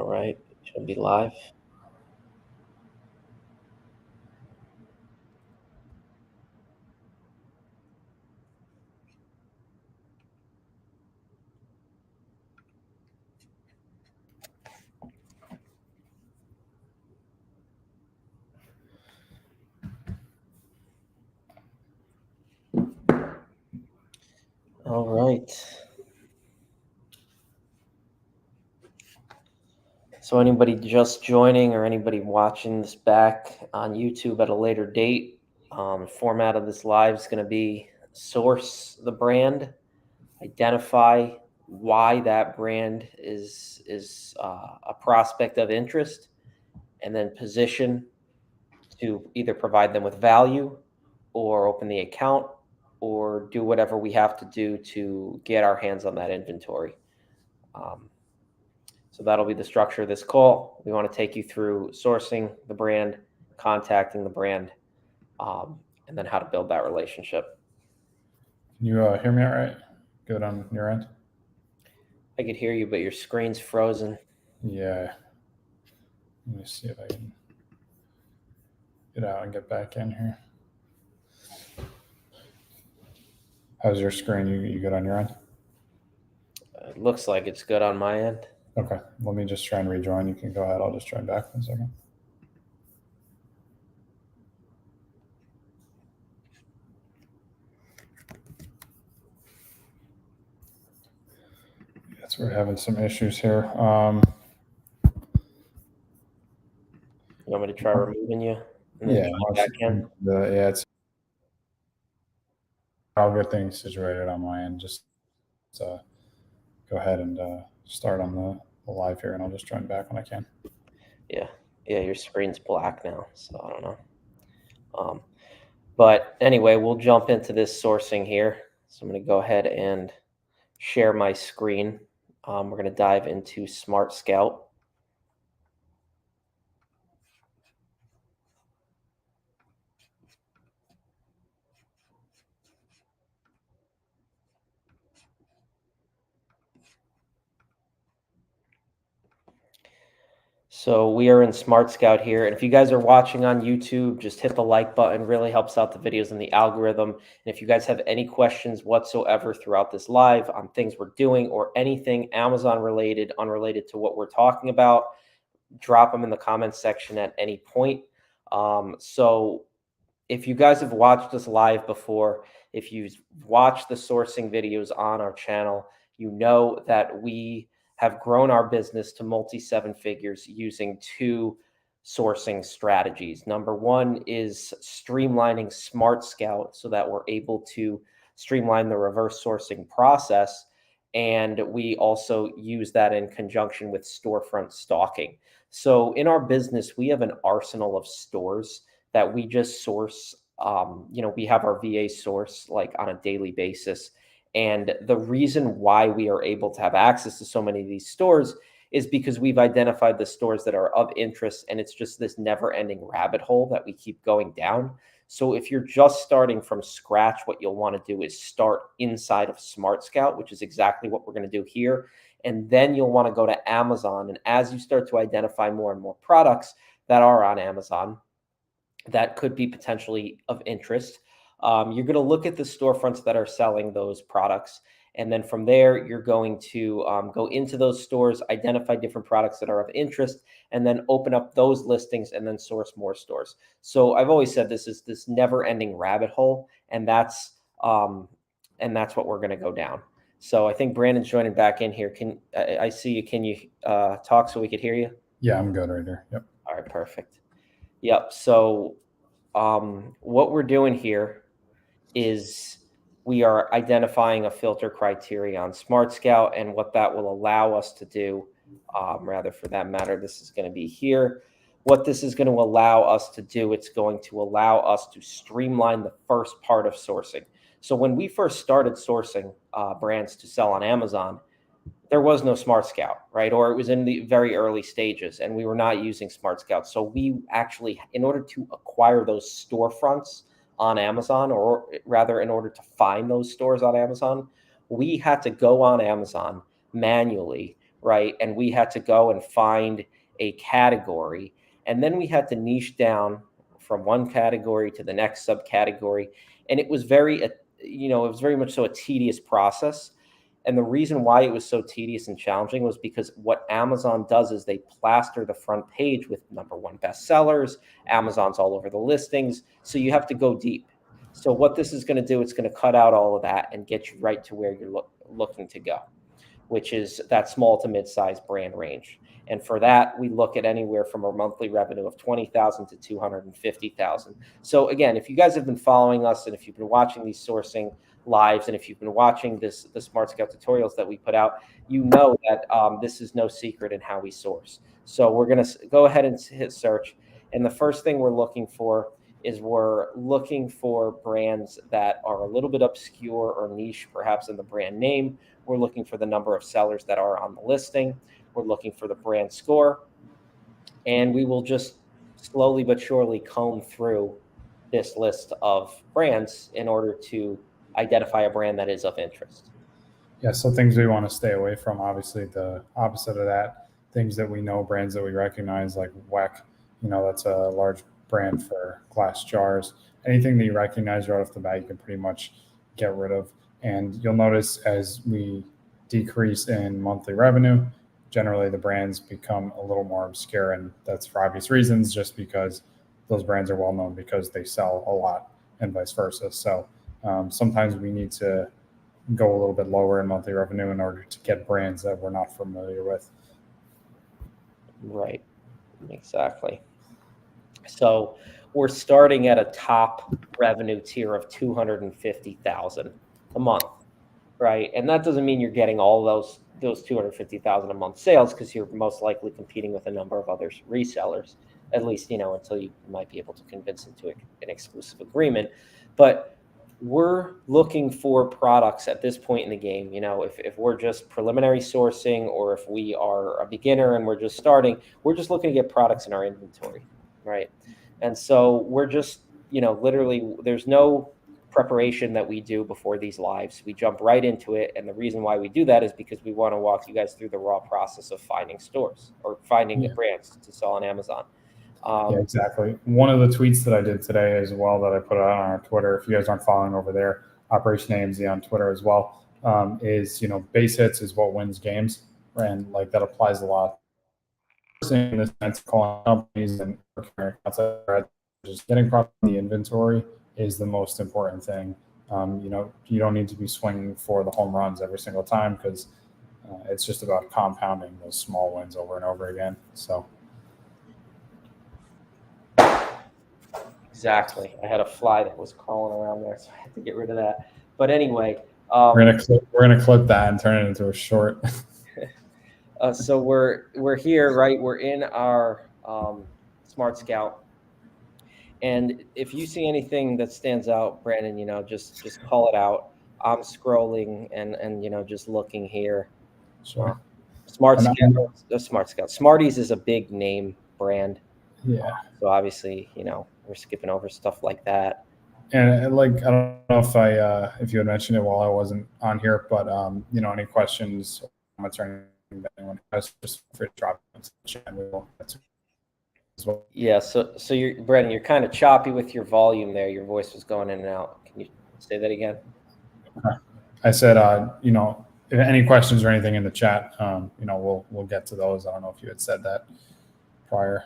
All right, should be live. All right. So anybody just joining or anybody watching this back on YouTube at a later date, format of this live is going to be source the brand, identify why that brand is a prospect of interest, and then position to either provide them with value or open the account or do whatever we have to do to get our hands on that inventory. Um, so that'll be the structure of this call. We want to take you through sourcing the brand, contacting the brand, and then how to build that relationship. Can you hear me all right? Good on your end? I could hear you, but your screen's frozen. Yeah. Let me see if I can get out and get back in here. How's your screen? You good on your end? It looks like it's good on my end. Okay. Let me just try and rejoin. You can go ahead. I'll just join back 1 second. Yes, we're having some issues here. You want me to try removing you and then Yeah, join back in? yeah, it's all good things situated on my end. Just go ahead and start on the live here, and I'll just join back when I can. Yeah, your screen's black now, so I don't know. But anyway, we'll jump into this sourcing here. So I'm going to go ahead and share my screen. We're going to dive into Smart Scout. So we are in Smart Scout here. And if you guys are watching on YouTube, just hit the like button. Really helps out the videos and the algorithm. And if you guys have any questions whatsoever throughout this live on things we're doing or anything Amazon related, unrelated to what we're talking about, drop them in the comments section at any point. So if you guys have watched us live before, if you've watched the sourcing videos on our channel, you know that we have grown our business to multi seven figures using two sourcing strategies. Number one is streamlining Smart Scout so that we're able to streamline the reverse sourcing process. And we also use that in conjunction with storefront stalking. So in our business, we have an arsenal of stores that we just source. We have our VA source like on a daily basis. And the reason why we are able to have access to so many of these stores is because we've identified the stores that are of interest. And it's just this never ending rabbit hole that we keep going down. So if you're just starting from scratch, what you'll want to do is start inside of Smart Scout, which is exactly what we're going to do here. And then you'll want to go to Amazon. And as you start to identify more and more products that are on Amazon, that could be potentially of interest. You're going to look at the storefronts that are selling those products. And then from there, you're going to go into those stores, identify different products that are of interest, and then open up those listings and then source more stores. So I've always said this is this never ending rabbit hole. And that's what we're going to go down. So I think Brandon's joining back in here. I see you? Can you talk so we could hear you? Yeah, I'm good right here. Yep. All right, perfect. Yep. So what we're doing here is we are identifying a filter criteria on Smart Scout, and what that will allow us to do, rather for that matter, this is going to be here. What this is going to allow us to do, it's going to allow us to streamline the first part of sourcing. So when we first started sourcing brands to sell on Amazon, there was no Smart Scout, right? Or it was in the very early stages and we were not using Smart Scout. So we actually, in order to acquire those storefronts on Amazon, or rather in order to find those stores on Amazon, we had to go on Amazon manually, right? And we had to go and find a category, and then we had to niche down from one category to the next subcategory, and it was very, it was very much so a tedious process. And the reason why it was so tedious and challenging was because what Amazon does is they plaster the front page with #1 bestsellers. Amazon's all over the listings, so you have to go deep. So what this is going to do, it's going to cut out all of that and get you right to where you're looking to go, which is that small to mid-sized brand range. And for that, we look at anywhere from a monthly revenue of 20,000 to 250,000. So again, if you guys have been following us, and if you've been watching these sourcing lives, and if you've been watching the Smart Scout tutorials that we put out, you know that this is no secret in how we source. So we're going to go ahead and hit search. And the first thing we're looking for is we're looking for brands that are a little bit obscure or niche, perhaps in the brand name. We're looking for the number of sellers that are on the listing. We're looking for the brand score. And we will just slowly but surely comb through this list of brands in order to identify a brand that is of interest. Yeah, so things we want to stay away from, obviously the opposite of that, things that we know, brands that we recognize, like WEC, that's a large brand for glass jars. Anything that you recognize right off the bat, you can pretty much get rid of. And you'll notice as we decrease in monthly revenue, generally the brands become a little more obscure, and that's for obvious reasons, just because those brands are well known because they sell a lot and vice versa. So sometimes we need to go a little bit lower in monthly revenue in order to get brands that we're not familiar with. Right, exactly. So we're starting at a top revenue tier of 250,000 a month, right? And that doesn't mean you're getting all those 250,000 a month sales, because you're most likely competing with a number of other resellers, at least, until you might be able to convince them to an exclusive agreement. But we're looking for products at this point in the game. If we're just preliminary sourcing, or if we are a beginner and we're just starting, we're just looking to get products in our inventory, right? And so we're just, literally, there's no preparation that we do before these lives. We jump right into it. And the reason why we do that is because we want to walk you guys through the raw process of finding stores or finding brands to sell on Amazon. Yeah, exactly. One of the tweets that I did today as well, that I put out on our Twitter, if you guys aren't following over there, Operation AMZ on Twitter as well, is, base hits is what wins games. And like that applies a lot in the sense of calling companies and just getting product in the inventory is the most important thing. You don't need to be swinging for the home runs every single time, because it's just about compounding those small wins over and over again. So. Exactly. I had a fly that was crawling around there, so I had to get rid of that. But anyway, we're gonna clip that and turn it into a short. So we're here, right? We're in our Smart Scout, and if you see anything that stands out, Brandon, just call it out. I'm scrolling and just looking here. Sure. Smart Scout. Smarties is a big name brand. Yeah. So obviously, we're skipping over stuff like that. And I don't know if you had mentioned it while I wasn't on here, but any questions, comments, or anything that anyone has, just feel free to drop them in the chat, and we will answer as well. Yeah. So Brandon, you're kind of choppy with your volume there. Your voice was going in and out. Can you say that again? I said, if any questions or anything in the chat, we'll get to those. I don't know if you had said that prior.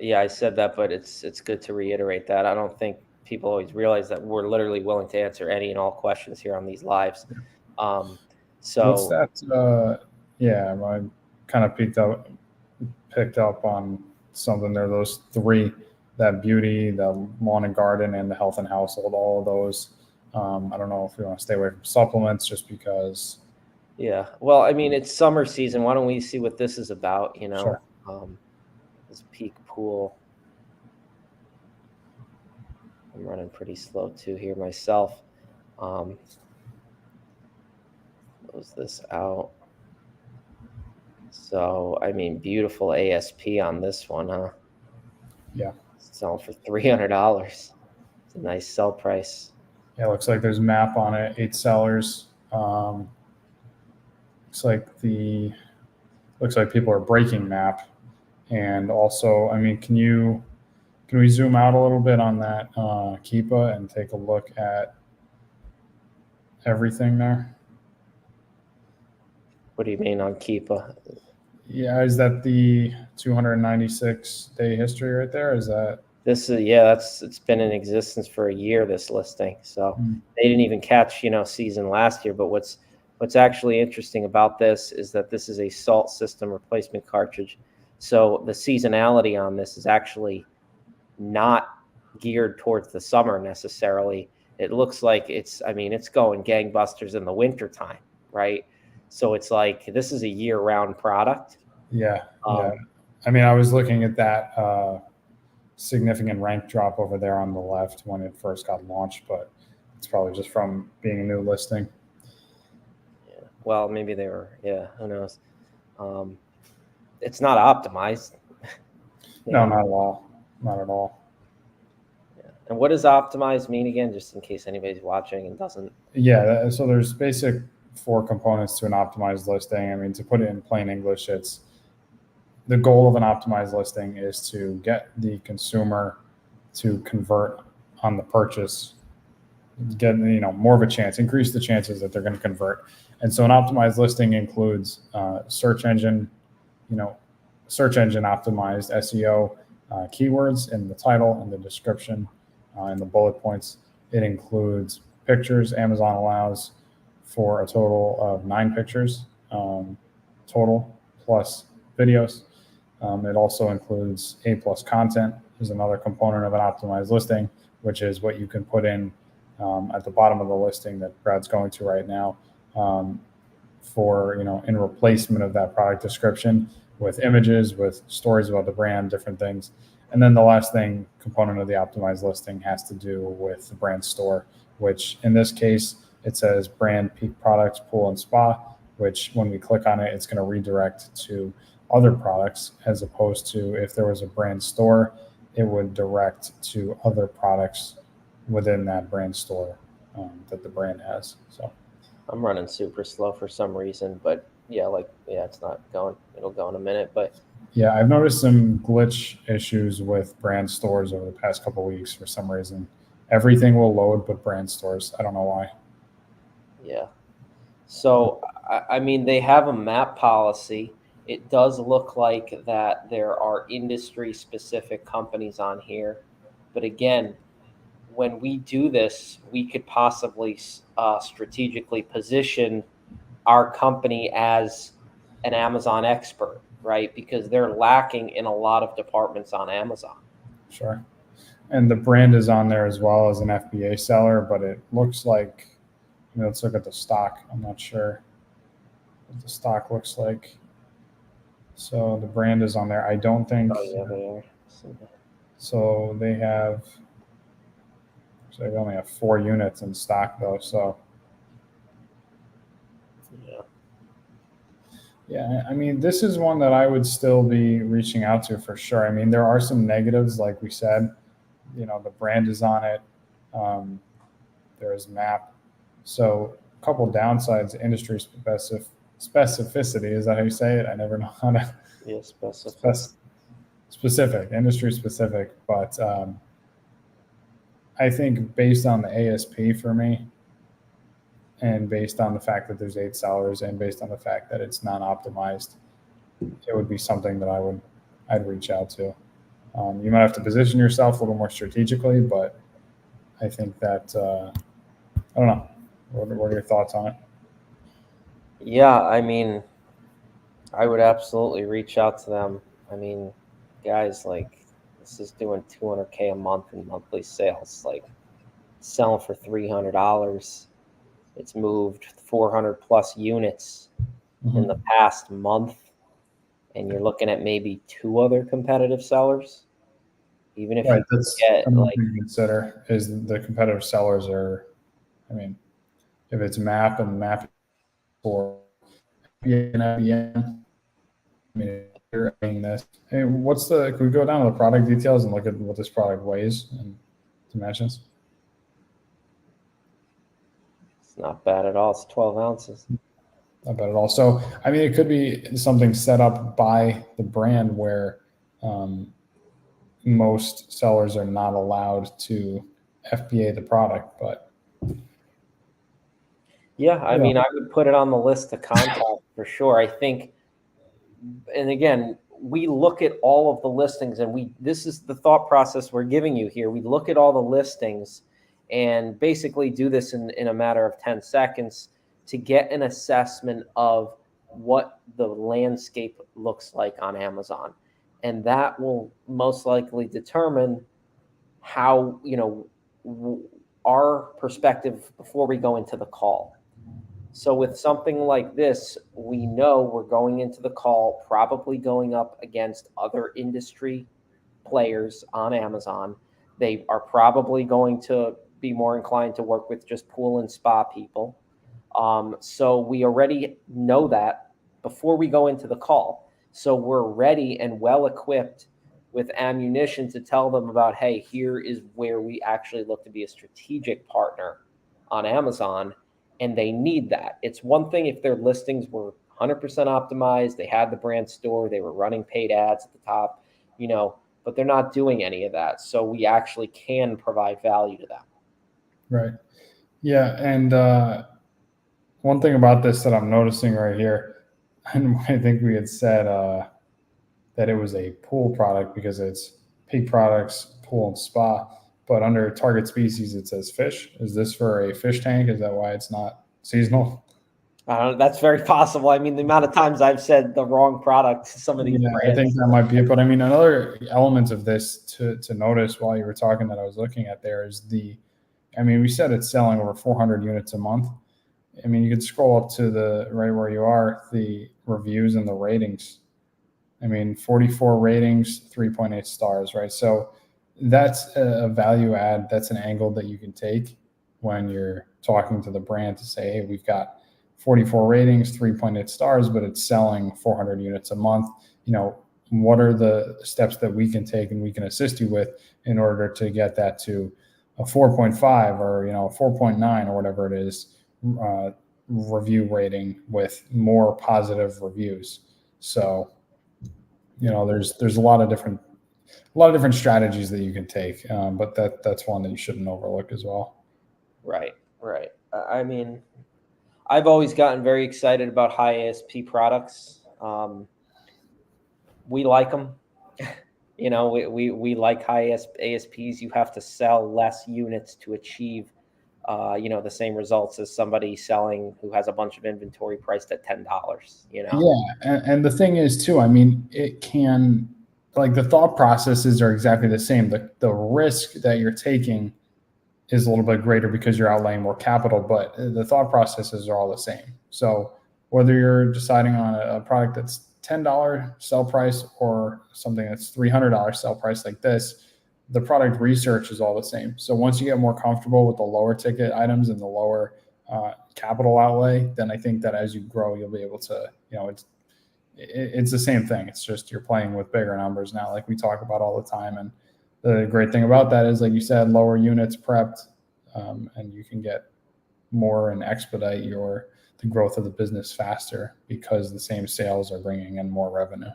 Yeah, I said that, but it's good to reiterate that. I don't think people always realize that we're literally willing to answer any and all questions here on these lives. So what's that? I kind of picked up on something there. Those three, that beauty, the lawn and garden, and the health and household, all of those. I don't know if we want to stay away from supplements just because. Yeah, well, I mean, it's summer season. Why don't we see what this is about? Sure. This peak pool. I'm running pretty slow too here myself. Close this out. So, I mean, beautiful ASP on this one, huh? Yeah. It's selling for $300. It's a nice sell price. Yeah, it looks like there's a map on it, 8 sellers. Looks like the looks like people are breaking map. And also, I mean, can we zoom out a little bit on that Keepa and take a look at everything there? What do you mean on Keepa? Yeah, is that the 296-day history right there? Is that This is, yeah, it's been in existence for a year, this listing. So they didn't even catch, season last year. But what's actually interesting about this is that this is a salt system replacement cartridge. So the seasonality on this is actually not geared towards the summer necessarily. It looks like it's going gangbusters in the winter time, right? So it's like this is a year-round product. Yeah. I mean, I was looking at that significant rank drop over there on the left when it first got launched, but it's probably just from being a new listing. Yeah. Well, maybe they were. Yeah, who knows? It's not optimized. No, not at all. Not at all. Yeah. And what does optimized mean again, just in case anybody's watching and doesn't? Yeah, so there's basic 4 components to an optimized listing. I mean, to put it in plain English, it's the goal of an optimized listing is to get the consumer to convert on the purchase, get more of a chance, increase the chances that they're going to convert. And so an optimized listing includes search engine optimized SEO keywords in the title and the description and the bullet points. It includes pictures. Amazon allows for a total of 9 pictures total plus videos. It also includes A+ content is another component of an optimized listing, which is what you can put in at the bottom of the listing that Brad's going to right now for, in replacement of that product description with images, with stories about the brand, different things. And then the last component of the optimized listing has to do with the brand store, which in this case, it says brand, peak products, pool and spa, which when we click on it, it's going to redirect to other products, as opposed to if there was a brand store, it would direct to other products within that brand store that the brand has. So I'm running super slow for some reason, but it's not going. It'll go in a minute, but yeah, I've noticed some glitch issues with brand stores over the past couple of weeks for some reason. Everything will load but brand stores. I don't know why. Yeah. So, I mean, they have a map policy. It does look like that there are industry-specific companies on here. But again, when we do this, we could possibly strategically position our company as an Amazon expert, right? Because they're lacking in a lot of departments on Amazon. Sure. And the brand is on there as well as an FBA seller, but it looks like, let's look at the stock. I'm not sure what the stock looks like. So the brand is on there. I don't think. Oh, yeah, they are. So they only have 4 units in stock though. So yeah, I mean, this is one that I would still be reaching out to for sure. I mean, there are some negatives, like we said. The brand is on it. There is map. So a couple downsides: industry specificity. Is that how you say it? I never know how to. Yeah, specific, industry specific. But I think based on the ASP for me, and based on the fact that there's 8 sellers, and based on the fact that it's non-optimized, it would be something that I'd reach out to. You might have to position yourself a little more strategically, but I think that I don't know. What are your thoughts on it? Yeah, I mean, I would absolutely reach out to them. I mean, guys, like, this is doing $200K a month in monthly sales, like selling for $300. It's moved 400 plus units in the past month, and you're looking at maybe 2 other competitive sellers. Even if Right, you that's get something to consider. Is the competitive sellers are, I mean, if it's map and map for FBM, I mean, you're adding this. Hey, can we go down to the product details and look at what this product weighs and dimensions? It's not bad at all. It's 12 ounces. bet at all. So, I mean, it could be something set up by the brand where most sellers are not allowed to FBA the product, but Yeah, I mean, I would put it on the list to contact for sure. I think, and again, we look at all of the listings, and this is the thought process we're giving you here. We look at all the listings and basically do this in a matter of 10 seconds to get an assessment of what the landscape looks like on Amazon. And that will most likely determine how, our perspective before we go into the call. So with something like this, we know we're going into the call, probably going up against other industry players on Amazon. They are probably going to be more inclined to work with just pool and spa people. So we already know that before we go into the call. So we're ready and well equipped with ammunition to tell them about, hey, here is where we actually look to be a strategic partner on Amazon. And they need that. It's one thing if their listings were 100% optimized, they had the brand store, they were running paid ads at the top, but they're not doing any of that. So we actually can provide value to them. Right. Yeah. And one thing about this that I'm noticing right here, and I think we had said that it was a pool product because it's pig products, pool and spa, but under target species, it says fish. Is this for a fish tank? Is that why it's not seasonal? That's very possible. I mean, the amount of times I've said the wrong product to some of these brands. I think that might be it. But I mean, another element of this to notice while you were talking that I was looking at there is we said it's selling over 400 units a month. I mean, you could scroll up to the right where you are, the reviews and the ratings. I mean, 44 ratings, 3.8 stars, right? So that's a value add. That's an angle that you can take when you're talking to the brand to say, hey, we've got 44 ratings, 3.8 stars, but it's selling 400 units a month. What are the steps that we can take and we can assist you with in order to get that to a 4.5 or, 4.9 or whatever it is, review rating with more positive reviews. So, there's a lot of different strategies that you can take, but that's one that you shouldn't overlook as well. Right. I mean, I've always gotten very excited about high ASP products. We like them. We like high ASPs. You have to sell less units to achieve, the same results as somebody selling who has a bunch of inventory priced at $10. Yeah, and the thing is too, I mean, it can, like, the thought processes are exactly the same. The risk that you're taking is a little bit greater because you're outlaying more capital, but the thought processes are all the same. So whether you're deciding on a product that's $10 sell price or something that's $300 sell price like this, the product research is all the same. So once you get more comfortable with the lower ticket items and the lower capital outlay, then I think that as you grow, you'll be able to, it's the same thing. It's just you're playing with bigger numbers now, like we talk about all the time. And the great thing about that is, like you said, lower units prepped, and you can get more and expedite the growth of the business faster because the same sales are bringing in more revenue.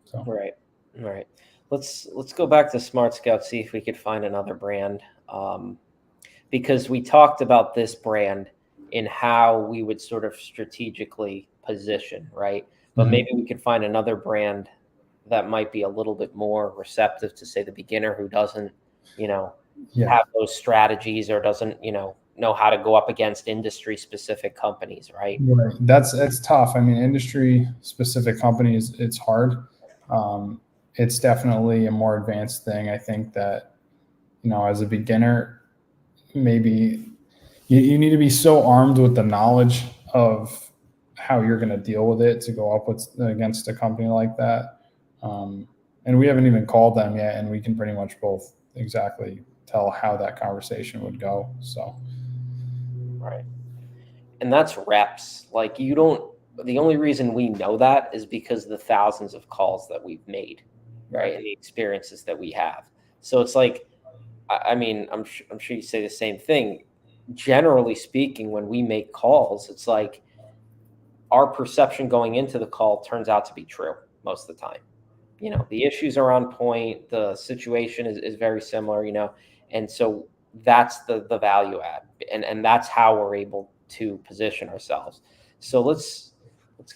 So right. Let's go back to Smart Scout, see if we could find another brand, because we talked about this brand in how we would sort of strategically position, right? But maybe we could find another brand that might be a little bit more receptive to, say, the beginner who doesn't, have those strategies or doesn't, know how to go up against industry specific companies, right? Right. It's tough. I mean, industry specific companies, it's hard. It's definitely a more advanced thing. I think that, as a beginner, maybe you need to be so armed with the knowledge of how you're going to deal with it to go up against a company like that. And we haven't even called them yet, and we can pretty much both exactly tell how that conversation would go. So, right. And that's reps. Like, the only reason we know that is because of the thousands of calls that we've made, right? And the experiences that we have. So it's like, I mean, I'm sure you say the same thing. Generally speaking, when we make calls, it's like our perception going into the call turns out to be true most of the time. The issues are on point, the situation is very similar, and so that's the value add, and that's how we're able to position ourselves. So let's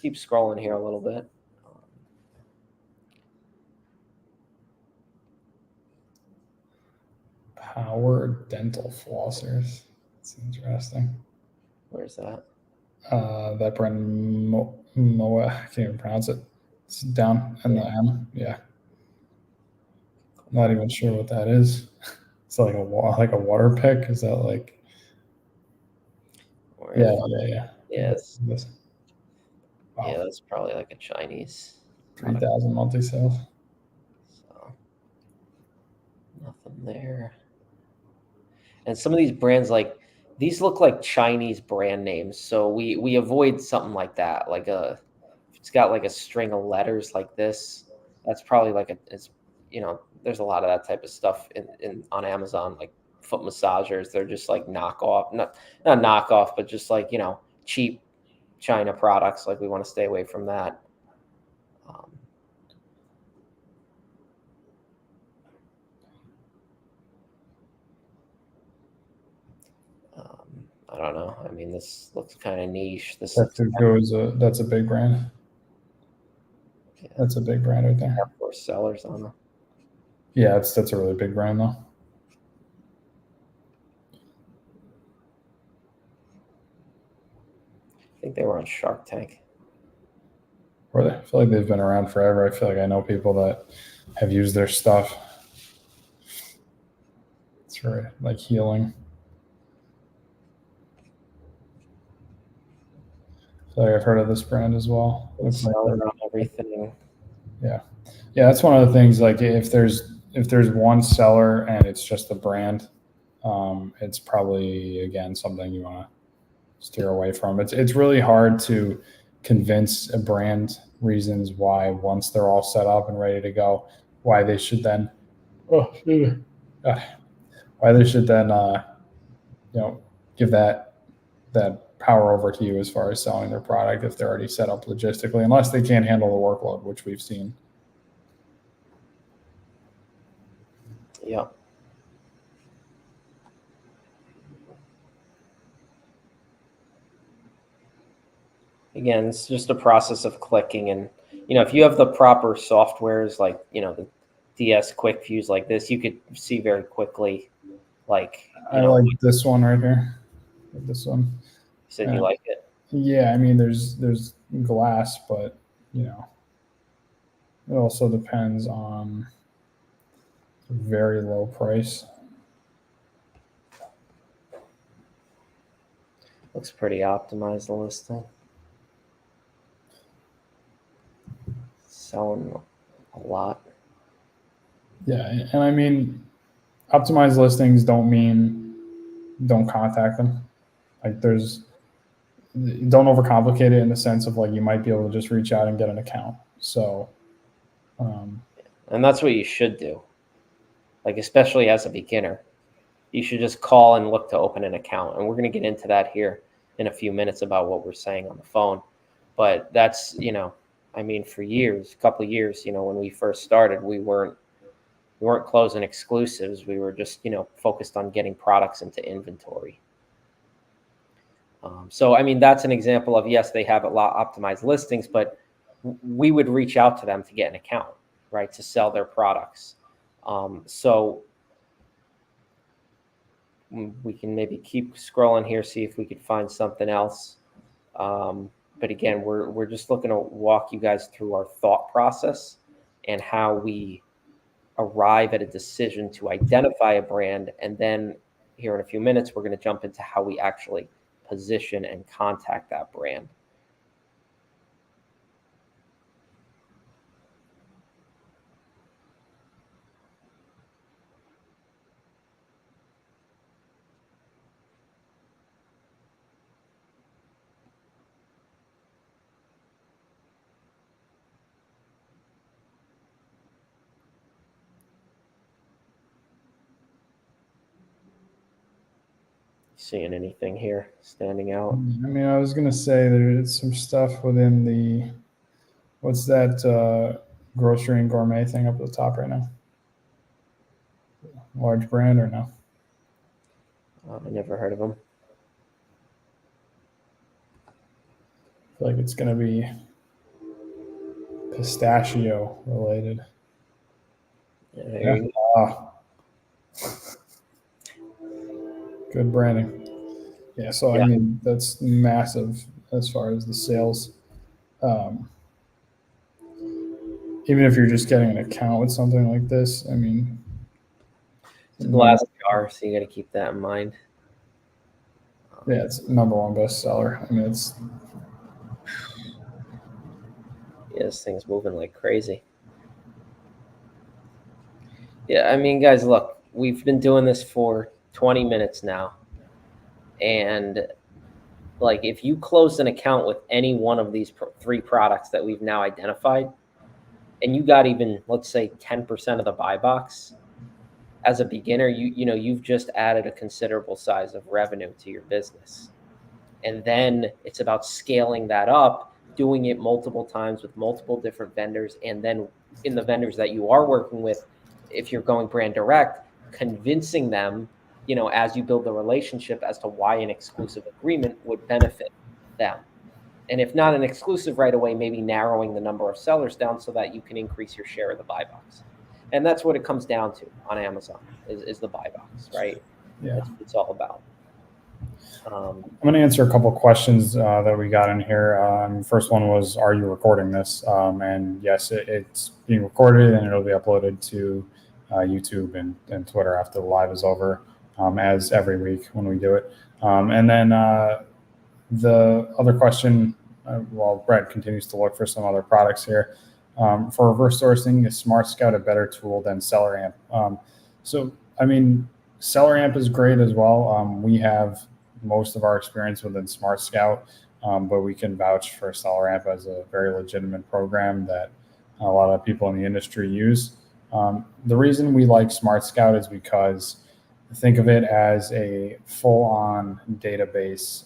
keep scrolling here a little bit. Power dental flossers. That's interesting. Where's that? That brand Moa. I can't even pronounce it. It's down in the M. Yeah. Not even sure what that is. It's like a water pick. Is that like? Yeah. Yes. Wow. Yeah, that's probably like a Chinese. 3,000 monthly sales. So nothing there. And some of these brands, like these, look like Chinese brand names, so we avoid something like that. Like if it's got like a string of letters like this, that's probably like there's a lot of that type of stuff in on Amazon, like foot massagers. They're just like knockoff, not knockoff, but just like cheap China products. Like we want to stay away from that. I don't know. I mean, this looks kind of niche. This looks that's a big brand. Yeah. That's a big brand right there. For sellers on them. Yeah, that's a really big brand though. I think they were on Shark Tank. Were they? I feel like they've been around forever. I feel like I know people that have used their stuff. It's for like healing. I feel like I've heard of this brand as well. Looks like on everything. Yeah, that's one of the things. Like if there's one seller and it's just the brand, it's probably again something you want to steer away from. It's really hard to convince a brand reasons why, once they're all set up and ready to go, why they should then give that power over to you as far as selling their product if they're already set up logistically, unless they can't handle the workload, which we've seen. Yeah. Again, it's just a process of clicking, and if you have the proper softwares, like the DS quick views like this, you could see very quickly. Like I like this one right here. This one. You said you like it. Yeah, I mean, there's glass, but it also depends on very low price. Looks pretty optimized, the listing. Selling a lot. Yeah, and I mean, optimized listings don't mean don't contact them. Like don't overcomplicate it in the sense of like you might be able to just reach out and get an account. So, and that's what you should do. Like, especially as a beginner, you should just call and look to open an account. And we're going to get into that here in a few minutes about what we're saying on the phone. But that's, I mean, for years, a couple of years, when we first started, we weren't closing exclusives. We were just, focused on getting products into inventory. So, I mean, that's an example of, yes, they have a lot optimized listings, but we would reach out to them to get an account, right, to sell their products. So we can maybe keep scrolling here, see if we could find something else. But again, we're just looking to walk you guys through our thought process and how we arrive at a decision to identify a brand. And then here in a few minutes, we're going to jump into how we actually position and contact that brand. Seeing anything here standing out? I mean, I was gonna say there's some stuff within the what's that grocery and gourmet thing up at the top right now? Large brand or no? I never heard of them. I feel like it's gonna be pistachio related. Yeah, there you Ah, good branding. Yeah, so I Yeah. mean that's massive as far as the sales. Um, Even if you're just getting an account with something like this, I mean, It's a glass jar, so you got to keep that in mind. yeah, it's number one bestseller. I mean, it's Yeah, this thing's moving like crazy. Yeah, I mean, guys, look, we've been doing this for 20 minutes now. And like, if you closed an account with any one of these three products that we've now identified, and you got even, let's say, 10% of the buy box as a beginner, you've just added a considerable size of revenue to your business. And then it's about scaling that up, doing it multiple times with multiple different vendors. And then in the vendors that you are working with, if you're going brand direct, convincing them, as you build the relationship as to why an exclusive agreement would benefit them. And if not an exclusive right away, maybe narrowing the number of sellers down so that you can increase your share of the buy box. And that's what it comes down to on Amazon is the buy box, right? yeah. That's what it's all about. I'm going to answer a couple of questions that we got in here. First one was, are you recording this? And yes, it's being recorded and it'll be uploaded to YouTube and Twitter after the live is over, as every week when we do it. And then the other question, while Brett continues to look for some other products here, for reverse sourcing, is Smart Scout a better tool than Seller Amp? So, I mean, Seller Amp is great as well. We have most of our experience within Smart Scout, but we can vouch for Seller Amp as a very legitimate program that a lot of people in the industry use. The reason we like Smart Scout is because think of it as a full-on database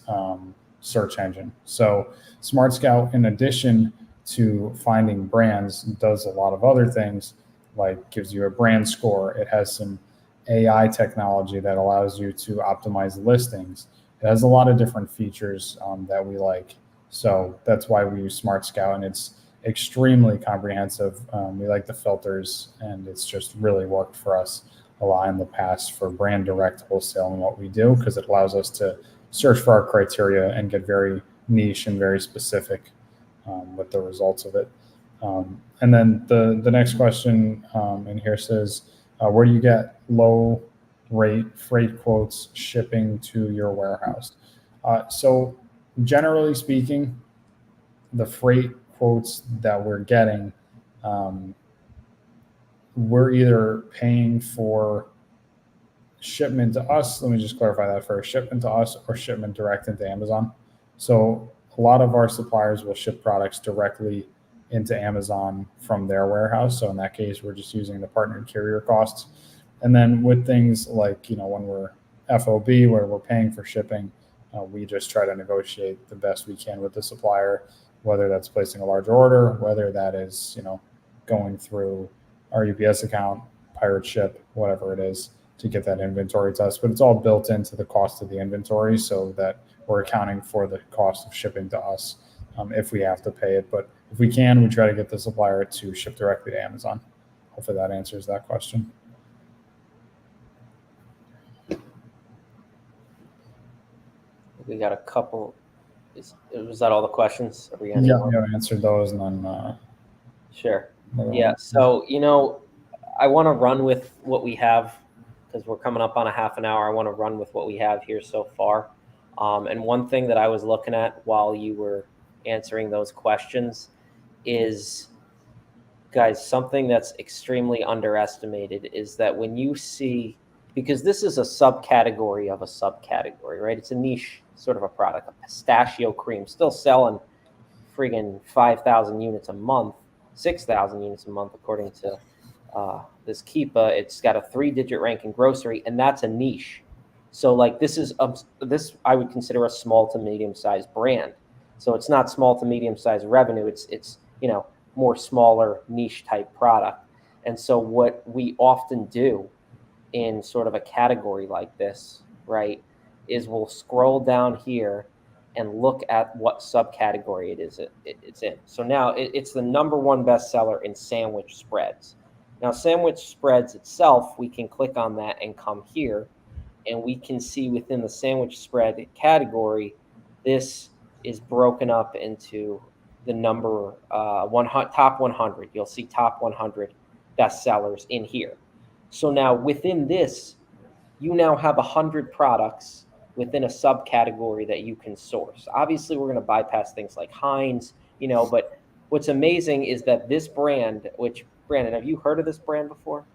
search engine. So Smart Scout, in addition to finding brands, does a lot of other things, like gives you a brand score. It has some AI technology that allows you to optimize listings. It has a lot of different features that we like. So that's why we use Smart Scout, and it's extremely comprehensive. We like the filters, and it's just really worked for us a lot in the past for brand direct wholesale and what we do, because it allows us to search for our criteria and get very niche and very specific with the results of it. And then the next question in here says, where do you get low rate freight quotes shipping to your warehouse? So generally speaking, the freight quotes that we're getting, we're either paying for shipment to us. Let me just clarify that first: shipment to us or shipment direct into Amazon. So a lot of our suppliers will ship products directly into Amazon from their warehouse. So in that case, we're just using the partnered carrier costs. And then with things like, when we're FOB, where we're paying for shipping, we just try to negotiate the best we can with the supplier, whether that's placing a larger order, whether that is, going through our UPS account, pirate ship, whatever it is, to get that inventory to us. But it's all built into the cost of the inventory so that we're accounting for the cost of shipping to us if we have to pay it. But if we can, we try to get the supplier to ship directly to Amazon. Hopefully that answers that question. We got a couple. Was that all the questions? Are we Yeah, I answered those, and then sure. Yeah. So I want to run with what we have because we're coming up on a half an hour. I want to run with what we have here so far. And one thing that I was looking at while you were answering those questions is, guys, something that's extremely underestimated is that when you see, because this is a subcategory of a subcategory, right? It's a niche sort of a product, a pistachio cream, still selling friggin' 5,000 units a month, 6,000 units a month, according to this Keepa. It's got a 3-digit rank in grocery, and that's a niche. So like this I would consider a small to medium sized brand. So it's not small to medium sized revenue. It's more smaller niche type product. And so what we often do in sort of a category like this, right, is we'll scroll down here and look at what subcategory it's in. So now it's the number one bestseller in sandwich spreads. Now, sandwich spreads itself, we can click on that and come here, and we can see within the sandwich spread category, this is broken up into the number top 100. You'll see top 100 bestsellers in here. So now within this, you now have 100 products within a subcategory that you can source. Obviously, we're going to bypass things like Heinz, but what's amazing is that this brand, which, Brandon, have you heard of this brand before?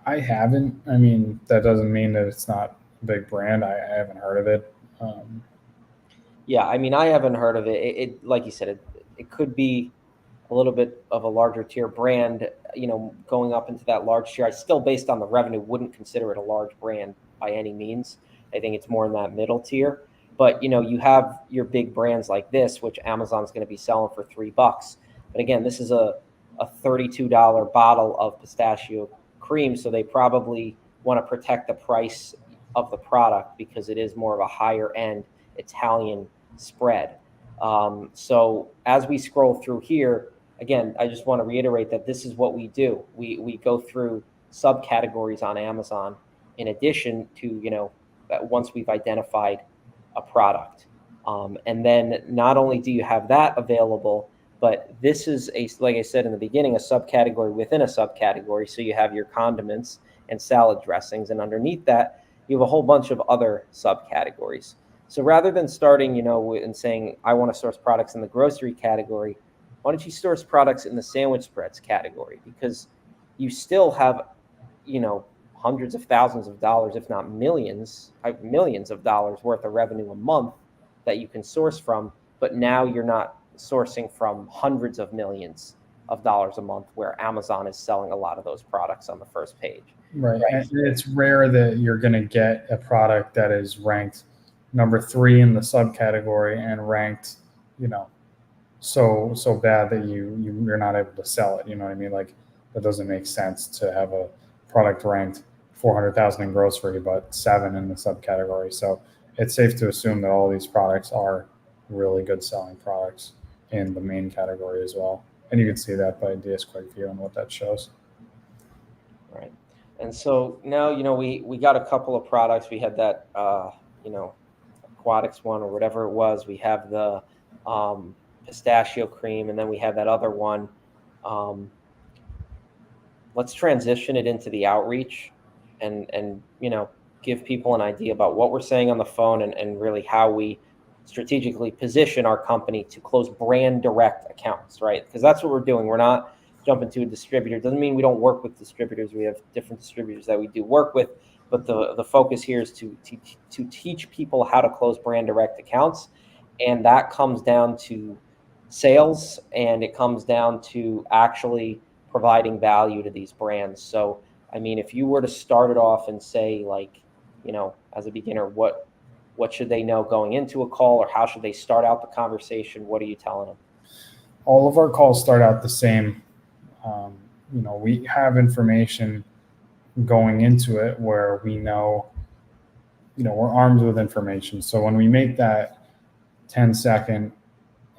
I haven't. I mean, that doesn't mean that it's not a big brand. I haven't heard of it. Yeah, I mean, I haven't heard of it. It like you said, it could be a little bit of a larger tier brand, going up into that large tier. I still, based on the revenue, wouldn't consider it a large brand by any means. I think it's more in that middle tier. But you have your big brands like this, which Amazon's going to be selling for $3. But again, this is a $32 bottle of pistachio cream, so they probably want to protect the price of the product because it is more of a higher end Italian spread. So as we scroll through here, again, I just want to reiterate that this is what we do. We go through subcategories on Amazon in addition to, once we've identified a product. And then not only do you have that available, but this is like I said in the beginning, a subcategory within a subcategory. So you have your condiments and salad dressings, and underneath that, you have a whole bunch of other subcategories. So rather than starting, and saying, I want to source products in the grocery category, why don't you source products in the sandwich spreads category? Because you still have, hundreds of thousands of dollars, if not millions of dollars worth of revenue a month that you can source from. But now you're not sourcing from hundreds of millions of dollars a month, where Amazon is selling a lot of those products on the first page. Right. And it's rare that you're going to get a product that is ranked number 3 in the subcategory and ranked, so bad that you're not able to sell it. You know what I mean? Like, that doesn't make sense to have a product ranked 400,000 in grocery, but 7 in the subcategory. So it's safe to assume that all these products are really good selling products in the main category as well. And you can see that by DS Quick View and what that shows. Right. And so now, we got a couple of products. We had that, aquatics one or whatever it was. We have the pistachio cream, and then we have that other one. Let's transition it into the outreach and give people an idea about what we're saying on the phone and really how we strategically position our company to close brand direct accounts, right? Because that's what we're doing. We're not jumping to a distributor. Doesn't mean we don't work with distributors. We have different distributors that we do work with, but the focus here is to teach people how to close brand direct accounts. And that comes down to sales, and it comes down to actually providing value to these brands. So, I mean, if you were to start it off and say, like, as a beginner, what should they know going into a call, or how should they start out the conversation? What are you telling them? All of our calls start out the same. We have information going into it where we know, we're armed with information. So when we make that 10-second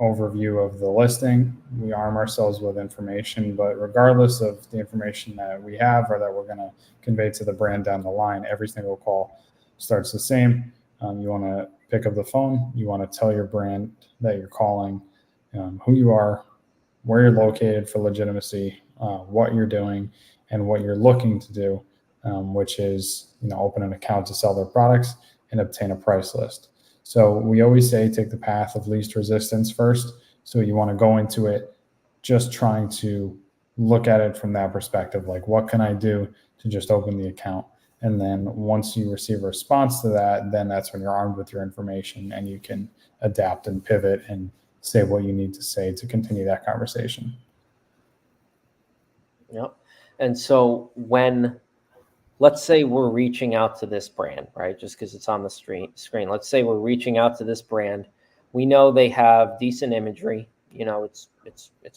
overview of the listing, we arm ourselves with information. But regardless of the information that we have or that we're going to convey to the brand down the line, every single call starts the same. You want to pick up the phone. You want to tell your brand that you're calling, who you are, where you're located for legitimacy, what you're doing, and what you're looking to do, which is, open an account to sell their products and obtain a price list. So we always say take the path of least resistance first. So you want to go into it just trying to look at it from that perspective, like, what can I do to just open the account? And then once you receive a response to that, then that's when you're armed with your information and you can adapt and pivot and say what you need to say to continue that conversation. Yep. And so when let's say we're reaching out to this brand, right? Just because it's on the screen. Let's say we're reaching out to this brand. We know they have decent imagery. It's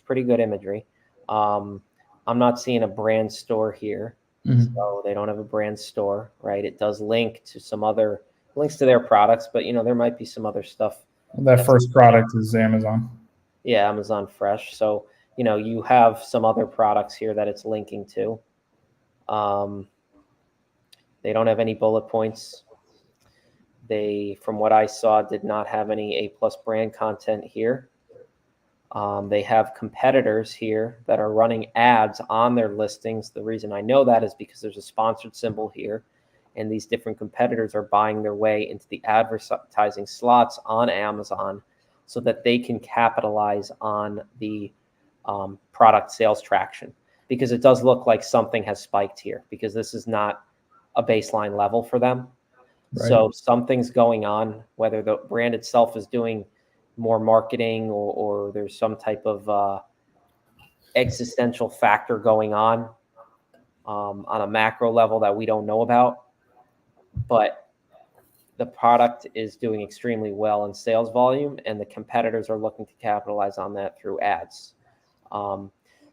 pretty good imagery. I'm not seeing a brand store here, so they don't have a brand store, right? It does link to some other links to their products, but there might be some other stuff. That first product is Amazon. Yeah, Amazon Fresh. So you have some other products here that it's linking to. They don't have any bullet points. They, from what I saw, did not have any A+ brand content here. They have competitors here that are running ads on their listings. The reason I know that is because there's a sponsored symbol here, and these different competitors are buying their way into the advertising slots on Amazon so that they can capitalize on the product sales traction, because it does look like something has spiked here, because this is not a baseline level for them. Right. So something's going on, whether the brand itself is doing more marketing or there's some type of existential factor going on a macro level that we don't know about. But the product is doing extremely well in sales volume, and the competitors are looking to capitalize on that through ads.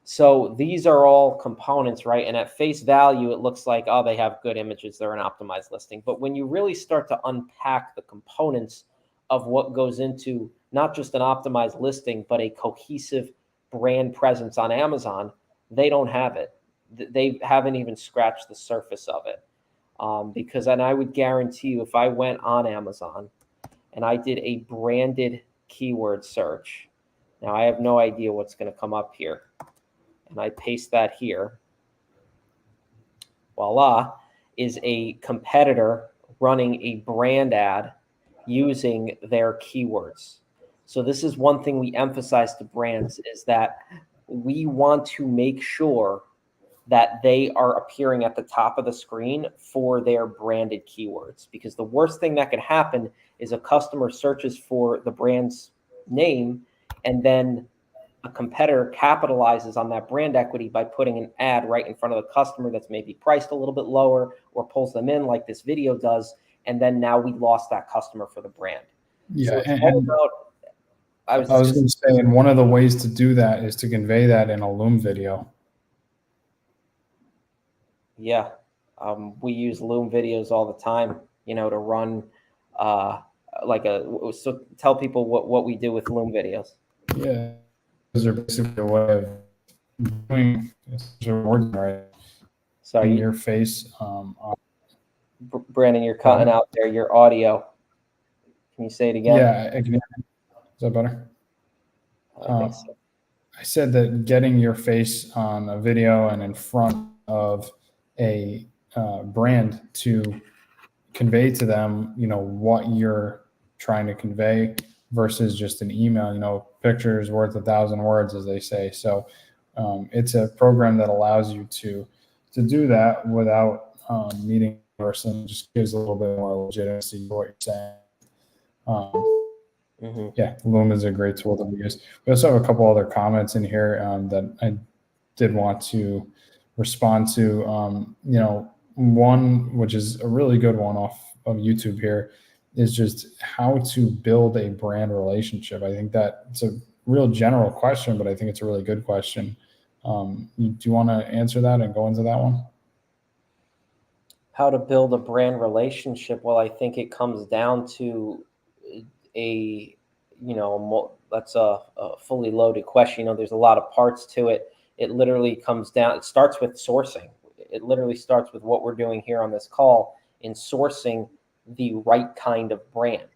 So these are all components, right? And at face value, it looks like, oh, they have good images, they're an optimized listing. But when you really start to unpack the components of what goes into not just an optimized listing, but a cohesive brand presence on Amazon, they don't have it. They haven't even scratched the surface of it. Because, and I would guarantee you, if I went on Amazon and I did a branded keyword search, now I have no idea what's going to come up here, and I paste that here, voila, is a competitor running a brand ad using their keywords. So this is one thing we emphasize to brands, is that we want to make sure that they are appearing at the top of the screen for their branded keywords, because the worst thing that could happen is a customer searches for the brand's name, and then a competitor capitalizes on that brand equity by putting an ad right in front of the customer that's maybe priced a little bit lower or pulls them in like this video does. And then now we lost that customer for the brand. Yeah. So it's all about, I was going to say, and one of the ways to do that is to convey that in a Loom video. Yeah. We use Loom videos all the time, to run so tell people what we do with Loom videos. Yeah. Those are basically a way of doing right. Sorry, your face. Brandon, you're cutting out there. Your audio. Can you say it again? Yeah, I can. Is that better? I think so. I said that getting your face on a video and in front of a brand to convey to them, what you're trying to convey versus just an email. Pictures worth 1,000 words, as they say. So it's a program that allows you to do that without meeting a person. Just gives a little bit more legitimacy to what you're saying. Yeah, Loom is a great tool that we use. We also have a couple other comments in here that I did want to respond to. One, which is a really good one off of YouTube here, is just how to build a brand relationship. I think that it's a real general question, but I think it's a really good question. Do you want to answer that and go into that one? How to build a brand relationship? Well, I think it comes down to that's a fully loaded question. There's a lot of parts to it. It literally comes down, it starts with sourcing. It literally starts with what we're doing here on this call in sourcing the right kind of brand.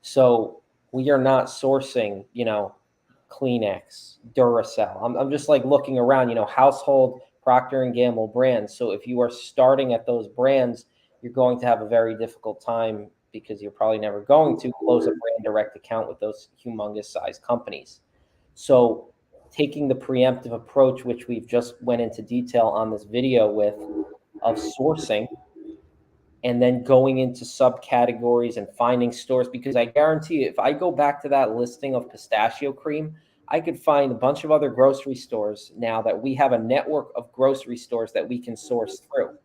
So we are not sourcing, Kleenex, Duracell. I'm just like looking around, household Procter & Gamble brands. So if you are starting at those brands, you're going to have a very difficult time, because you're probably never going to close a brand direct account with those humongous size companies. So taking the preemptive approach, which we've just went into detail on this video with, of sourcing, and then going into subcategories and finding stores, because I guarantee you, if I go back to that listing of pistachio cream, I could find a bunch of other grocery stores now that we have a network of grocery stores that we can source through.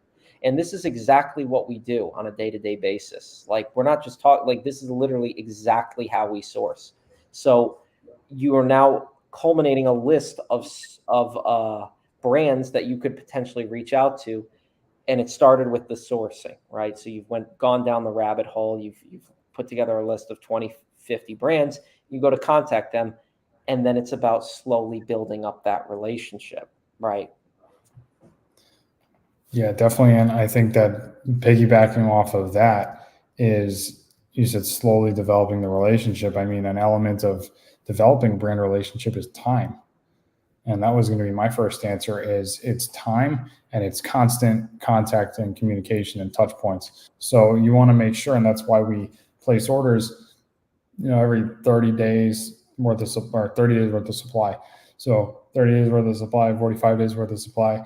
And this is exactly what we do on a day-to-day basis. Like, we're not just talking, like, this is literally exactly how we source. So you are now culminating a list of brands that you could potentially reach out to. And it started with the sourcing, right? So you've gone down the rabbit hole. You've put together a list of 20, 50 brands. You go to contact them, and then it's about slowly building up that relationship, right? Yeah, definitely. And I think that piggybacking off of that is, you said slowly developing the relationship. I mean, an element of developing brand relationship is time. And that was going to be my first answer, is it's time and it's constant contact and communication and touch points. So you want to make sure, and that's why we place orders, every 30 days worth of supply, or 30 days worth of supply. So 30 days worth of supply, 45 days worth of supply.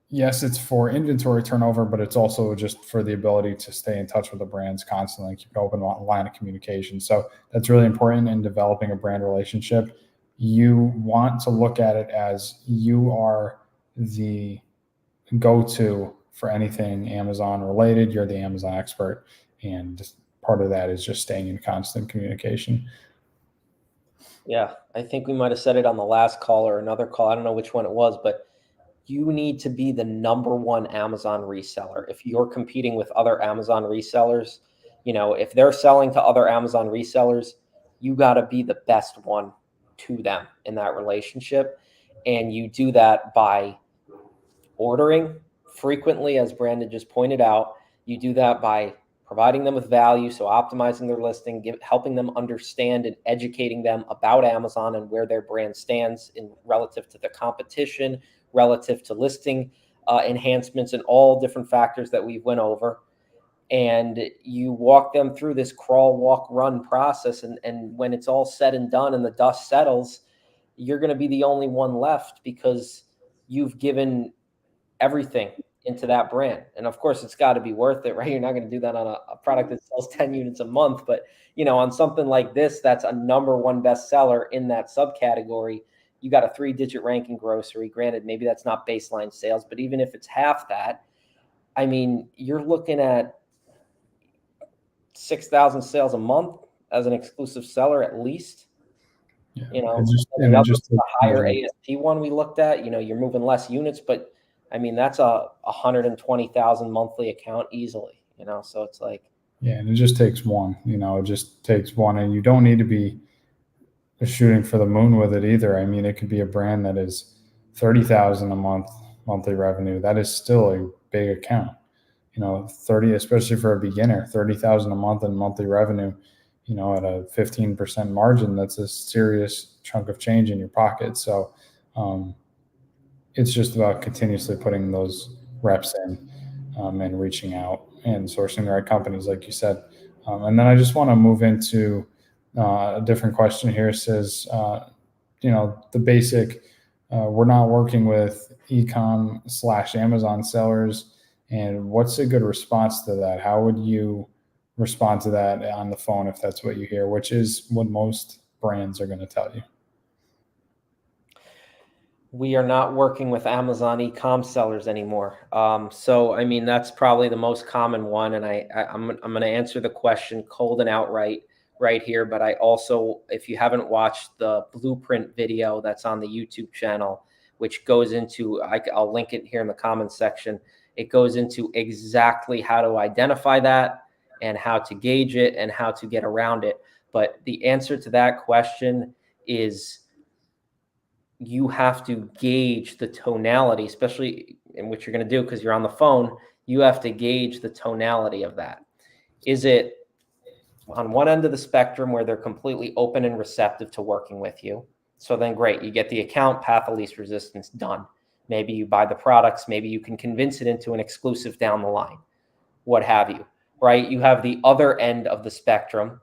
Yes, it's for inventory turnover, but it's also just for the ability to stay in touch with the brands constantly, keep an open line of communication. So that's really important in developing a brand relationship. You want to look at it as you are the go-to for anything Amazon related. You're the Amazon expert. And part of that is just staying in constant communication. Yeah, I think we might have said it on the last call or another call. I don't know which one it was, but you need to be the number one Amazon reseller. If you're competing with other Amazon resellers, if they're selling to other Amazon resellers, you got to be the best one to them in that relationship. And you do that by ordering frequently, as Brandon just pointed out. You do that by providing them with value, so optimizing their listing, helping them understand and educating them about Amazon and where their brand stands in relative to the competition, relative to listing enhancements, and all different factors that we've went over. And you walk them through this crawl, walk, run process. And when it's all said and done and the dust settles, you're going to be the only one left because you've given everything into that brand. And of course, it's got to be worth it, right? You're not going to do that on a product that sells 10 units a month. But, on something like this, that's a number one bestseller in that subcategory. You got a 3-digit rank in grocery. Granted, maybe that's not baseline sales, but even if it's half that, I mean, you're looking at 6,000 sales a month as an exclusive seller, at least. Yeah, And the other, the higher ASP one we looked at, you're moving less units, but I mean, that's a 120,000 monthly account easily, so it's like. Yeah, and it just takes one, it just takes one, and you don't need to be shooting for the moon with it either. I mean, it could be a brand that is 30,000 a month monthly revenue. That is still a big account. 30, especially for a beginner, 30,000 a month in monthly revenue, at a 15% margin, that's a serious chunk of change in your pocket. So it's just about continuously putting those reps in and reaching out and sourcing the right companies, like you said. And then I just want to move into a different question here. It says, the basic, we're not working with ecom/Amazon sellers. And what's a good response to that? How would you respond to that on the phone if that's what you hear, which is what most brands are going to tell you? We are not working with Amazon e-com sellers anymore. So, I mean, that's probably the most common one. And I'm going to answer the question cold and outright right here. But I also, if you haven't watched the blueprint video that's on the YouTube channel, which goes into, I'll link it here in the comments section. It goes into exactly how to identify that and how to gauge it and how to get around it. But the answer to that question is, you have to gauge the tonality, especially in what you're going to do because you're on the phone. You have to gauge the tonality of that. Is it on one end of the spectrum where they're completely open and receptive to working with you? So then great, you get the account, path of least resistance, done. Maybe you buy the products, maybe you can convince it into an exclusive down the line, what have you, right? You have the other end of the spectrum,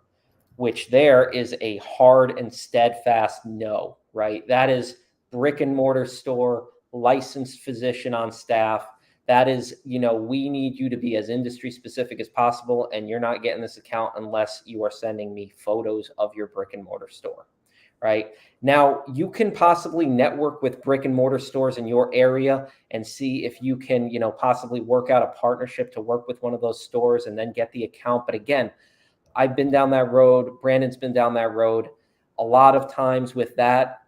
which there is a hard and steadfast no, right? That is brick and mortar store, licensed physician on staff. That is, we need you to be as industry specific as possible. And you're not getting this account unless you are sending me photos of your brick and mortar store, right? Now, you can possibly network with brick and mortar stores in your area and see if you can, possibly work out a partnership to work with one of those stores and then get the account. But again, I've been down that road. Brandon's been down that road. A lot of times with that,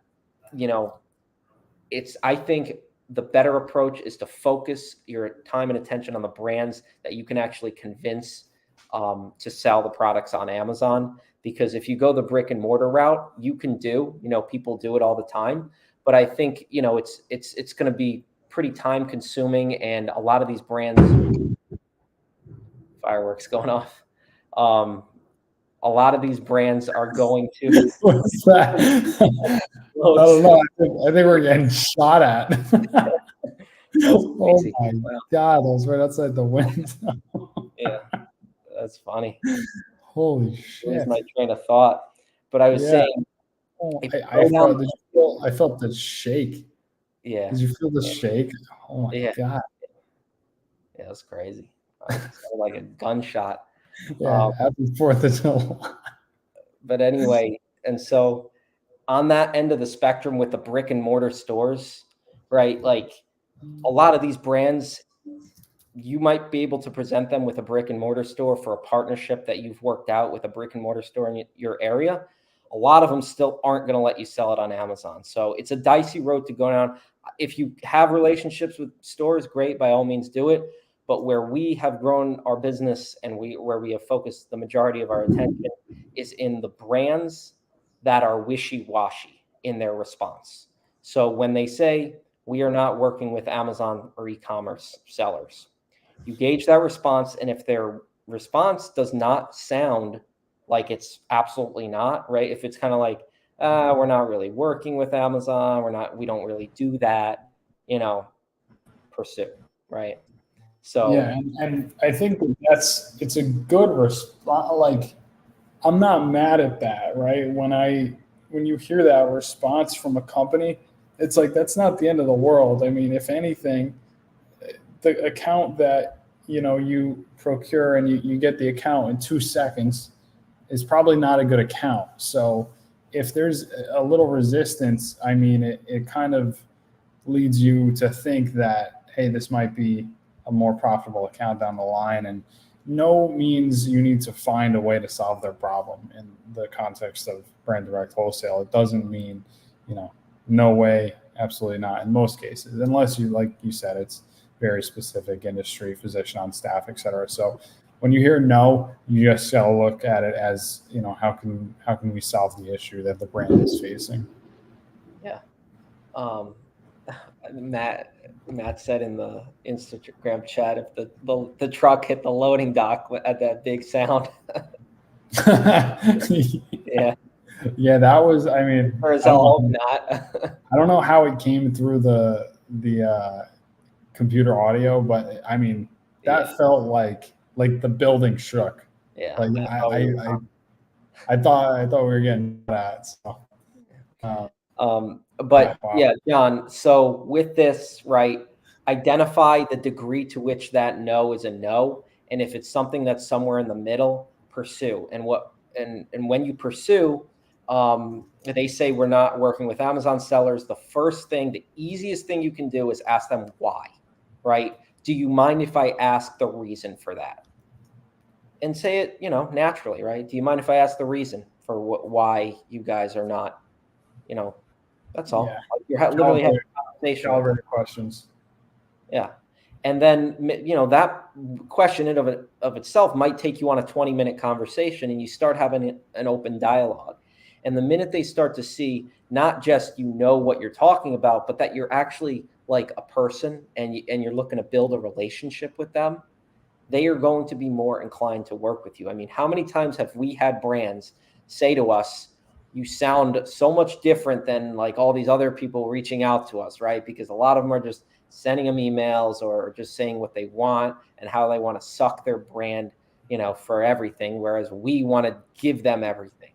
I think the better approach is to focus your time and attention on the brands that you can actually convince to sell the products on Amazon. Because if you go the brick and mortar route, you can people do it all the time. But I think, it's going to be pretty time consuming, and a lot of these brands, fireworks going off. A lot of these brands are going to. What's that? I don't know. I think we're getting shot at. Oh my God, that was right outside the window. Yeah, that's funny. Holy shit. That was my train of thought. But I was saying, I felt the shake. Yeah. Did you feel the shake? Oh my God. Yeah, that's crazy. It sounded like a gunshot. Yeah, happy 4th of July. But anyway, and so on that end of the spectrum with the brick and mortar stores, right? Like a lot of these brands, you might be able to present them with a brick and mortar store for a partnership that you've worked out with a brick and mortar store in your area. A lot of them still aren't going to let you sell it on Amazon. So it's a dicey road to go down. If you have relationships with stores, great, by all means do it. But where we have grown our business and where we have focused the majority of our attention is in the brands that are wishy-washy in their response. So when they say we are not working with Amazon or e-commerce sellers, you gauge that response, and if their response does not sound like it's absolutely not, right? If it's kind of like, we're not really working with Amazon, we don't really do that, pursue, right? So yeah, and I think it's a good response. Like, I'm not mad at that, right? When you hear that response from a company, it's like, that's not the end of the world. I mean, if anything, the account that you procure and you get the account in 2 seconds is probably not a good account. So if there's a little resistance, I mean, it kind of leads you to think that, hey, this might be a more profitable account down the line. And no means you need to find a way to solve their problem in the context of brand direct wholesale. It doesn't mean, no way, absolutely not in most cases, unless you, like you said, it's very specific industry, physician on staff, et cetera. So when you hear no, you just gotta look at it as, how can we solve the issue that the brand is facing? Yeah. Matt said in the Instagram chat, if the truck hit the loading dock at that big sound. Yeah. Yeah, that was, I mean, or is hope not. I don't know how it came through the computer audio, but I mean, that felt like the building shook. Yeah. Like I thought we were getting that. So, but yeah, John, so with this, right, identify the degree to which that no is a no. And if it's something that's somewhere in the middle, pursue. And when you pursue, they say we're not working with Amazon sellers. The easiest thing you can do is ask them why, right? Do you mind if I ask the reason for that? And say it, naturally, right? Do you mind if I ask the reason for why you guys are not, that's all. Yeah. You're literally having a conversation. Calibrated questions. Yeah. And then, that question in of itself might take you on a 20-minute conversation, and you start having an open dialogue. And the minute they start to see not just what you're talking about, but that you're actually like a person and you're looking to build a relationship with them, they are going to be more inclined to work with you. I mean, how many times have we had brands say to us, you sound so much different than like all these other people reaching out to us, right? Because a lot of them are just sending them emails or just saying what they want and how they want to suck their brand, for everything. Whereas we want to give them everything,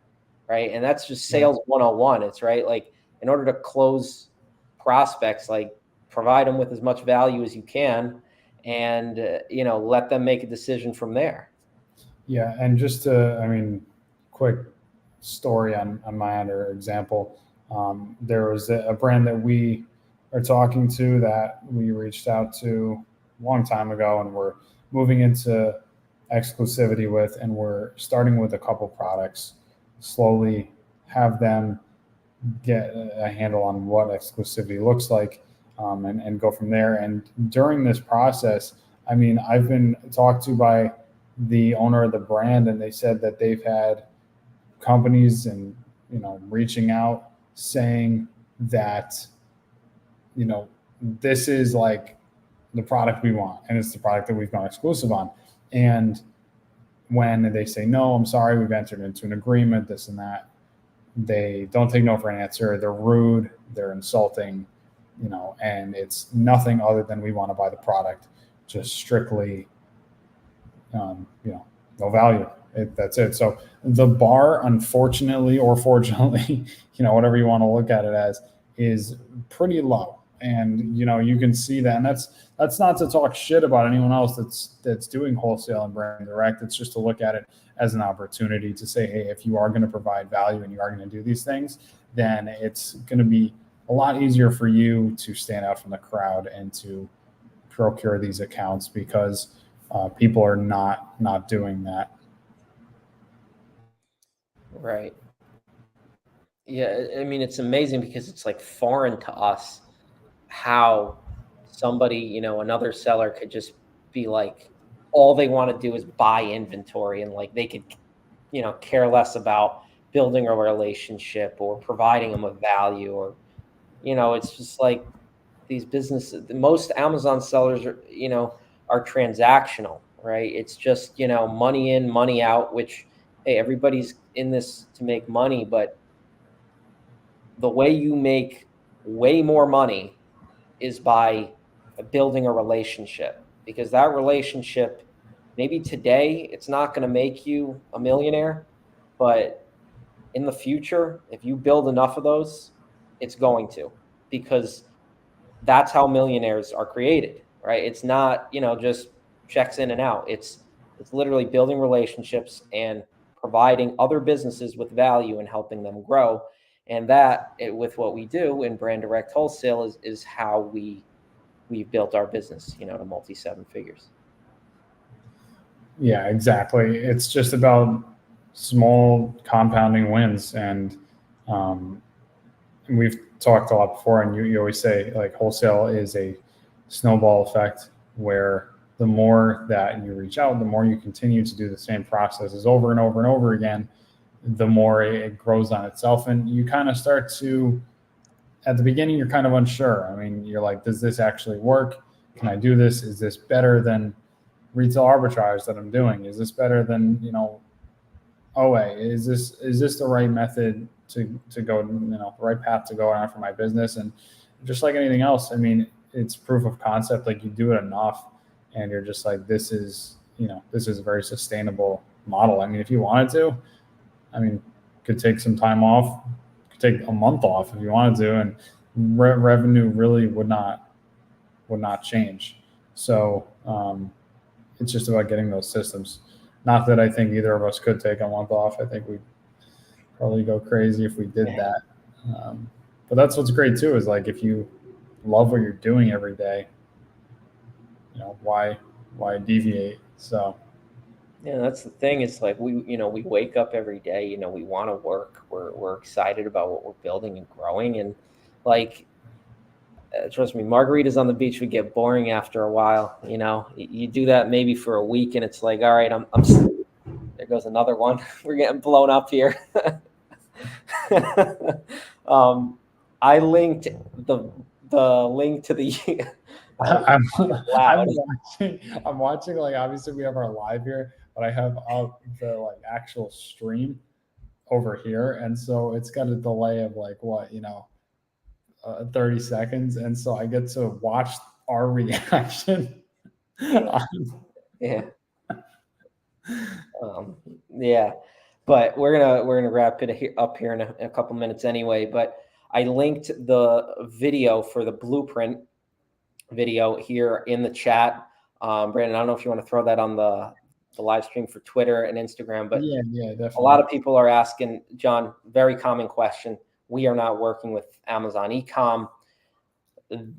right? And that's just sales 101. It's right. Like, in order to close prospects, like, provide them with as much value as you can and, let them make a decision from there. Yeah. And just to, quick story on my end or example. There was a brand that we are talking to that we reached out to a long time ago, and we're moving into exclusivity with, and we're starting with a couple products, slowly have them get a handle on what exclusivity looks like, and go from there. And during this process, I mean, I've been talked to by the owner of the brand, and they said that they've had companies and reaching out saying that this is like the product we want, and it's the product that we've gone exclusive on. And when they say no, I'm sorry, we've entered into an agreement, this and that, they don't take no for an answer. They're rude, they're insulting, and it's nothing other than we want to buy the product, just strictly, no value. That's it. So the bar, unfortunately or fortunately, whatever you want to look at it as, is pretty low. And you can see that, and that's not to talk shit about anyone else that's doing wholesale and brand direct. It's just to look at it as an opportunity to say, hey, if you are going to provide value and you are going to do these things, then it's going to be a lot easier for you to stand out from the crowd and to procure these accounts, because people are not doing that. Right. Yeah, I mean, it's amazing because it's like foreign to us how somebody, another seller could just be like, all they want to do is buy inventory, and like they could, care less about building a relationship or providing them a value, or, it's just like these businesses, most Amazon sellers are transactional, right? It's just, money in, money out, which, hey, everybody's in this to make money, but the way you make way more money is by building a relationship, because that relationship, maybe today it's not going to make you a millionaire, but in the future, if you build enough of those, it's going to, because that's how millionaires are created, right? It's not, just checks in and out. It's literally building relationships and providing other businesses with value and helping them grow. And that, with what we do in brand direct wholesale, is how we've built our business, to multi seven figures. Yeah, exactly. It's just about small compounding wins. And we've talked a lot before, and you always say, like, wholesale is a snowball effect, where the more that you reach out, the more you continue to do the same processes over and over and over again, the more it grows on itself. And you kind of start to, at the beginning, you're kind of unsure. I mean, you're like, does this actually work? Can I do this? Is this better than retail arbitrage that I'm doing? Is this better than, OA? Is this the right method to go, the right path to go on for my business? And just like anything else, I mean, it's proof of concept. Like, you do it enough and you're just like, this is a very sustainable model. I mean, if you wanted to, I mean, could take some time off, could take a month off if you wanted to, and revenue really would not change. So it's just about getting those systems. Not that I think either of us could take a month off. I think we'd probably go crazy if we did that. But that's what's great too, is like, if you love what you're doing every day, why deviate? So yeah, that's the thing. It's like we wake up every day, we want to work. We're excited about what we're building and growing, and like, trust me, margaritas on the beach would get boring after a while. You do that maybe for a week, and it's like, all right, I'm there goes another one. We're getting blown up here. I linked the link to the. I'm watching. Like, obviously we have our live here, but I have the like actual stream over here, and so it's got a delay of like 30 seconds, and so I get to watch our reaction. Yeah. Yeah, but we're gonna wrap it up here in a couple minutes anyway. But I linked the video for the blueprint video here in the chat. Brandon, I don't know if you want to throw that on the live stream for Twitter and Instagram. But Yeah, definitely. a lot of people are asking, John, very common question. We are not working with Amazon e-com.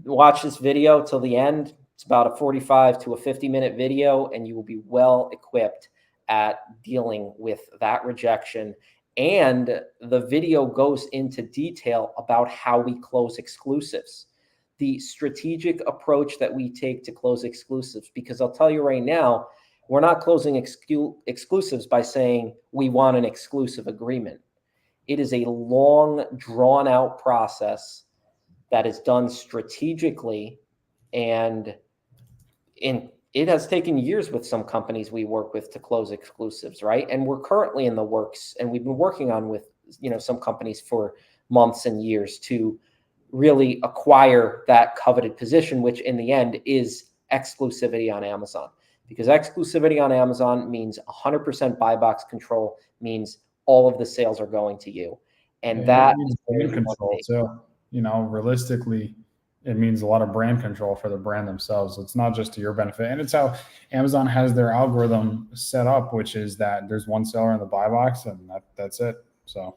Watch this video till the end. It's about a 45 to a 50-minute video, and you will be well equipped at dealing with that rejection. And the video goes into detail about how we close exclusives, the strategic approach that we take to close exclusives. Because I'll tell you right now, we're not closing exclusives by saying we want an exclusive agreement. It is a long, drawn-out process that is done strategically, and it has taken years with some companies we work with to close exclusives, right? And we're currently in the works, and we've been working on with some companies for months and years to really acquire that coveted position, which in the end is exclusivity on Amazon. Because exclusivity on Amazon means 100% buy box control, means all of the sales are going to you, and that means is brand control. So realistically, it means a lot of brand control for the brand themselves. It's not just to your benefit. And it's how Amazon has their algorithm set up, which is that there's one seller in the buy box and that's it. So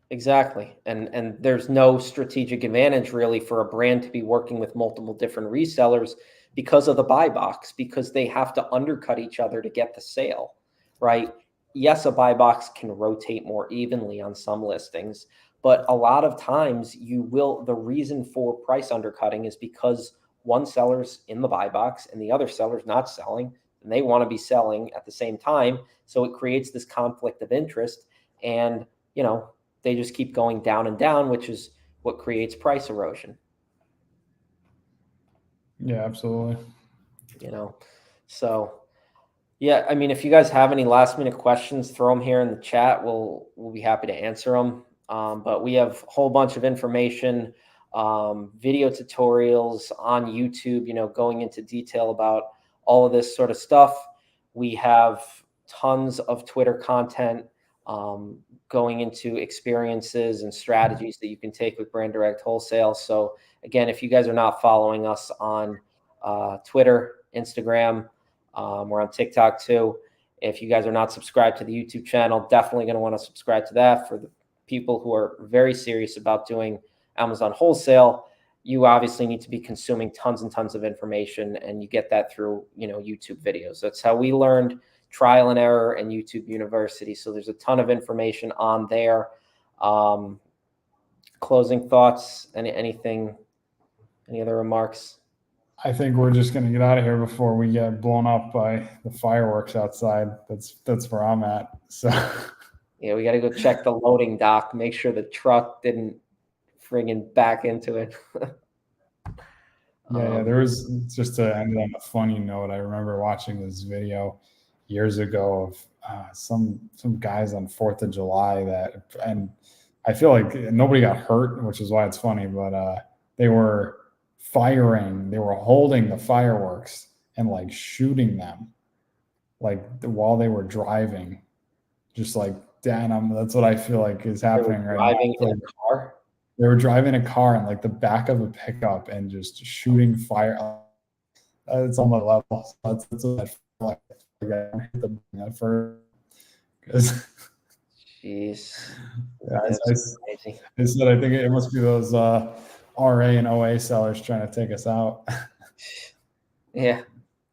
exactly. And there's no strategic advantage really for a brand to be working with multiple different resellers because of the buy box, because they have to undercut each other to get the sale, right? Yes, a buy box can rotate more evenly on some listings, but a lot of times the reason for price undercutting is because one seller's in the buy box and the other seller's not selling, and they want to be selling at the same time. So it creates this conflict of interest, and they just keep going down and down, which is what creates price erosion. Yeah, absolutely. So yeah, I mean, if you guys have any last minute questions, throw them here in the chat. We'll be happy to answer them. But we have a whole bunch of information, video tutorials on YouTube, going into detail about all of this sort of stuff. We have tons of Twitter content, going into experiences and strategies that you can take with Brand Direct Wholesale. So again, if you guys are not following us on Twitter, Instagram, we're on TikTok too. If you guys are not subscribed to the YouTube channel, definitely going to want to subscribe to that. For the people who are very serious about doing Amazon wholesale, you obviously need to be consuming tons and tons of information, and you get that through YouTube videos. That's how we learned, trial and error, and YouTube University. So there's a ton of information on there. Closing thoughts, any other remarks? I think we're just going to get out of here before we get blown up by the fireworks outside. That's where I'm at. So yeah, we got to go check the loading dock, make sure the truck didn't friggin' back into it. Yeah, there was, just to end on a funny note, I remember watching this video years ago of some guys on 4th of July and I feel like nobody got hurt, which is why it's funny, but they were holding the fireworks and like shooting them while they were driving, just like, damn, that's what I feel like is happening right now. Driving in a car? They were driving a car in like the back of a pickup and just shooting fire. It's on my level. That's what I feel like. I hit the first. Jeez. Yeah, I said I think it must be those RA and OA sellers trying to take us out. Yeah.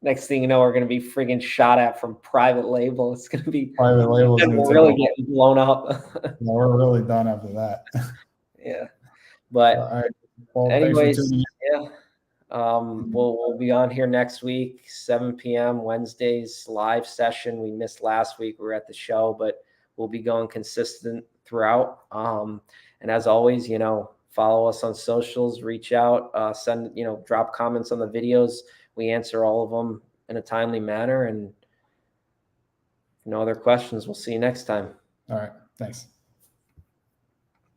Next thing you know, we're going to be friggin' shot at from private label. It's going to be private label. We're really getting blown up. We're really done after that. Yeah. But all right. Well, anyways, yeah. We'll be on here next week, 7 p.m. Wednesdays live session. We missed last week. We were at the show, but we'll be going consistent throughout. And as always, follow us on socials, reach out, drop comments on the videos. We answer all of them in a timely manner, and no other questions. We'll see you next time. All right. Thanks.